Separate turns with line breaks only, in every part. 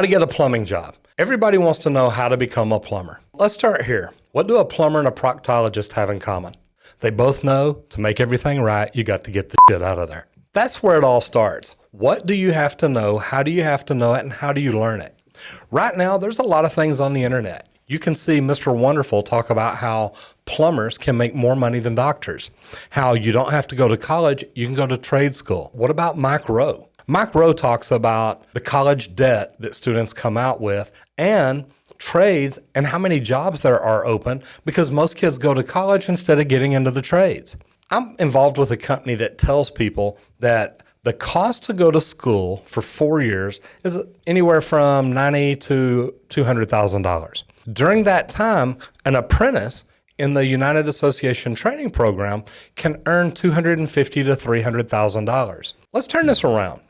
to get a plumbing job. Everybody wants to know how to become a plumber. Let's start here. What do a plumber and a proctologist have in common? They both know to make everything right, you got to get the shit out of there. That's where it all starts. What do you have to know? How do you have to know it? And how do you learn it? Right now, there's a lot of things on the internet. You can see Mr. Wonderful talk about how plumbers can make more money than doctors, how you don't have to go to college, you can go to trade school. What about Mike Rowe? Mike Rowe talks about the college debt that students come out with and trades and how many jobs there are open because most kids go to college instead of getting into the trades. I'm involved with a company that tells people that the cost to go to school for 4 years is anywhere from $90,000 to $200,000. During that time, an apprentice in the United Association training program can earn $250,000 to $300,000. Let's turn this around.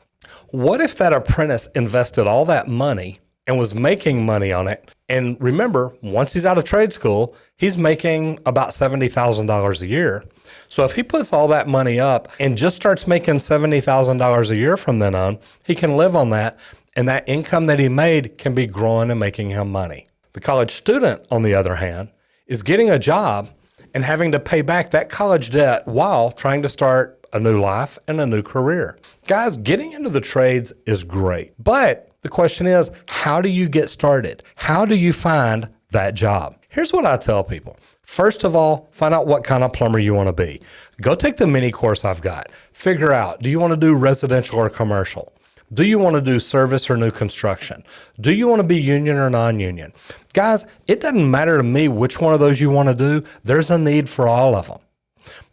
What if that apprentice invested all that money and was making money on it? And remember, once he's out of trade school, he's making about $70,000 a year. So if he puts all that money up and just starts making $70,000 a year from then on, he can live on that. And that income that he made can be growing and making him money. The college student, on the other hand, is getting a job and having to pay back that college debt while trying to start a new life and a new career. Guys, getting into the trades is great, but the question is, how do you get started? How do you find that job? Here's what I tell people. First of all, find out what kind of plumber you want to be. Go take the mini course I've got. Figure out, do you want to do residential or commercial? Do you want to do service or new construction? Do you want to be union or non-union? Guys, it doesn't matter to me which one of those you want to do. There's a need for all of them.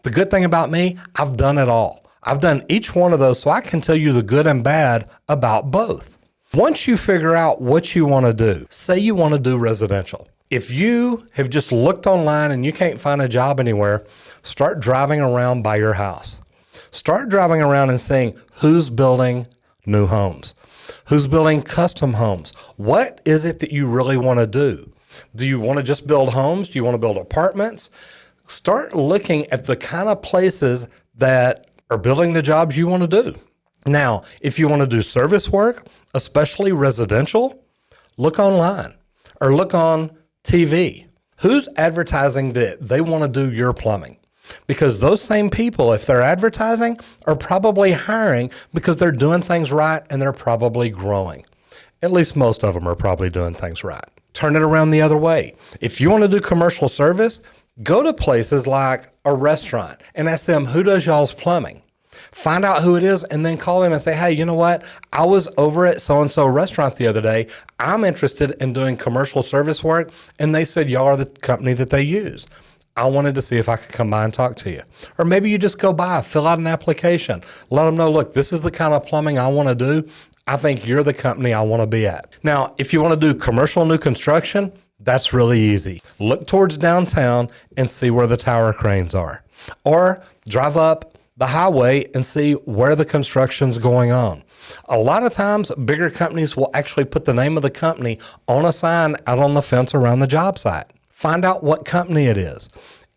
The good thing about me, I've done it all. I've done each one of those, so I can tell you the good and bad about both. Once you figure out what you want to do, say you want to do residential. If you have just looked online and you can't find a job anywhere, start driving around by your house. Start driving around and seeing who's building new homes, who's building custom homes. What is it that you really want to do? Do you want to just build homes? Do you want to build apartments? Start looking at the kind of places that are building the jobs you want to do. Now, if you want to do service work, especially residential, look online or look on TV. Who's advertising that they want to do your plumbing? Because those same people, if they're advertising, are probably hiring because they're doing things right and they're probably growing. At least most of them are probably doing things right. Turn it around the other way. If you want to do commercial service, go to places like a restaurant and ask them, who does y'all's plumbing? Find out who it is and then call them and say, hey, you know what? I was over at so-and-so restaurant the other day. I'm interested in doing commercial service work. And they said, y'all are the company that they use. I wanted to see if I could come by and talk to you. Or maybe you just go by, fill out an application, let them know, look, this is the kind of plumbing I want to do. I think you're the company I want to be at. Now, if you want to do commercial new construction, that's really easy. Look towards downtown and see where the tower cranes are. Or drive up the highway and see where the construction's going on. A lot of times, bigger companies will actually put the name of the company on a sign out on the fence around the job site. Find out what company it is.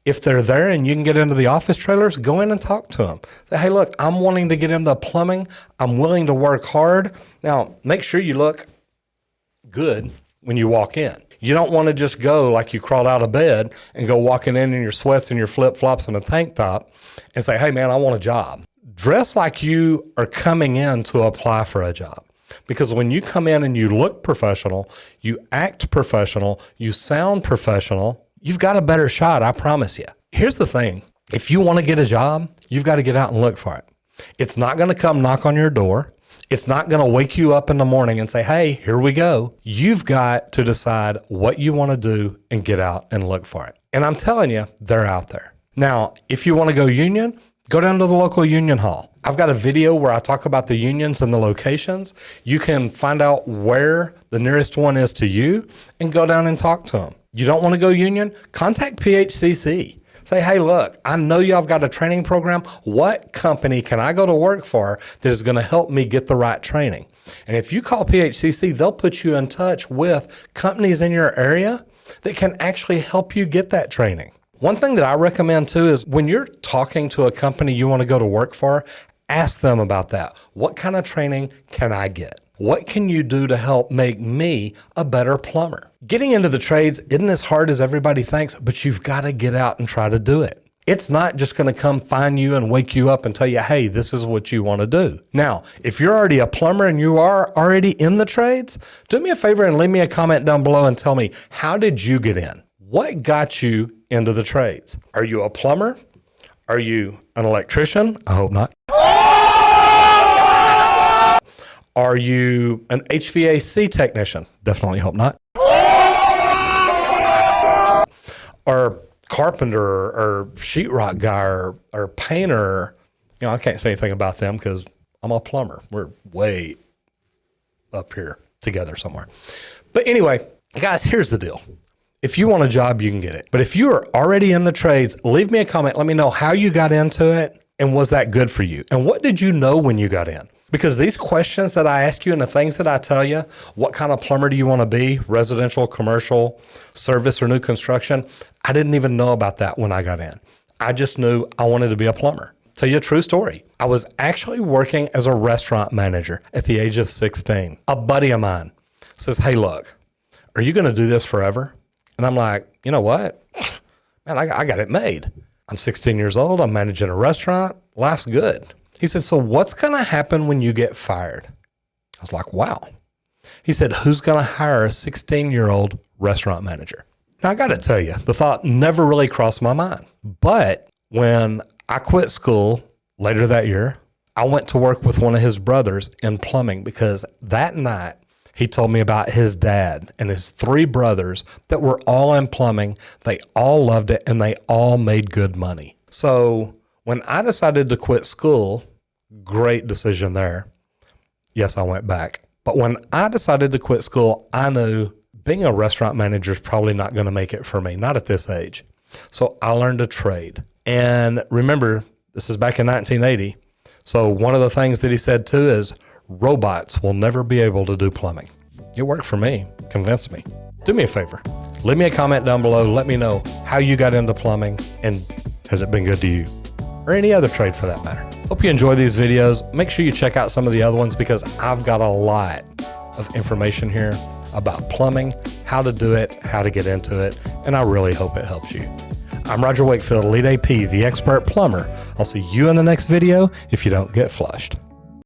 If they're there and you can get into the office trailers, go in and talk to them. Say, hey, look, I'm wanting to get into plumbing. I'm willing to work hard. Now, make sure you look good when you walk in. You don't want to just go like you crawled out of bed and go walking in your sweats and your flip-flops and a tank top and say, hey, man, I want a job. Dress like you are coming in to apply for a job. Because when you come in and you look professional, you act professional, you sound professional, you've got a better shot, I promise you. Here's the thing. If you want to get a job, you've got to get out and look for it. It's not going to come knock on your door. It's not going to wake you up in the morning and say, hey, here we go. You've got to decide what you want to do and get out and look for it. And I'm telling you, they're out there. Now, if you want to go union, go down to the local union hall. I've got a video where I talk about the unions and the locations. You can find out where the nearest one is to you and go down and talk to them. You don't want to go union? Contact PHCC. Say, hey, look, I know y'all have got a training program. What company can I go to work for that is going to help me get the right training? And if you call PHCC, they'll put you in touch with companies in your area that can actually help you get that training. One thing that I recommend too is when you're talking to a company you want to go to work for, ask them about that. What kind of training can I get? What can you do to help make me a better plumber? Getting into the trades isn't as hard as everybody thinks, but you've got to get out and try to do it. It's not just going to come find you and wake you up and tell you, hey, this is what you want to do. Now, if you're already a plumber and you are already in the trades, do me a favor and leave me a comment down below and tell me, how did you get in? What got you into the trades? Are you a plumber? Are you an electrician? I hope not. Are you an HVAC technician? Definitely hope not. Or carpenter or sheetrock guy or painter. You know, I can't say anything about them because I'm a plumber. We're way up here together somewhere. But anyway, guys, here's the deal. If you want a job, you can get it. But if you are already in the trades, leave me a comment. Let me know how you got into it and was that good for you? And what did you know when you got in? Because these questions that I ask you and the things that I tell you, what kind of plumber do you want to be? Residential, commercial, service, or new construction? I didn't even know about that when I got in. I just knew I wanted to be a plumber. Tell you a true story. I was actually working as a restaurant manager at the age of 16. A buddy of mine says, hey, look, are you going to do this forever? And I'm like, you know what? Man, I got it made. I'm 16 years old. I'm managing a restaurant. Life's good. He said, so what's going to happen when you get fired? I was like, wow. He said, who's going to hire a 16-year-old restaurant manager? Now, I got to tell you, the thought never really crossed my mind. But when I quit school later that year, I went to work with one of his brothers in plumbing because that night he told me about his dad and his 3 brothers that were all in plumbing. They all loved it and they all made good money. So when I decided to quit school, great decision there. Yes, I went back. But when I decided to quit school, I knew being a restaurant manager is probably not going to make it for me, not at this age. So I learned a trade. And remember, this is back in 1980. So one of the things that he said too is robots will never be able to do plumbing. It worked for me, convinced me. Do me a favor, leave me a comment down below. Let me know how you got into plumbing and has it been good to you? Or any other trade for that matter. Hope you enjoy these videos. Make sure you check out some of the other ones because I've got a lot of information here about plumbing, how to do it, how to get into it, and I really hope it helps you. I'm Roger Wakefield, Elite AP, the expert plumber. I'll see you in the next video if you don't get flushed.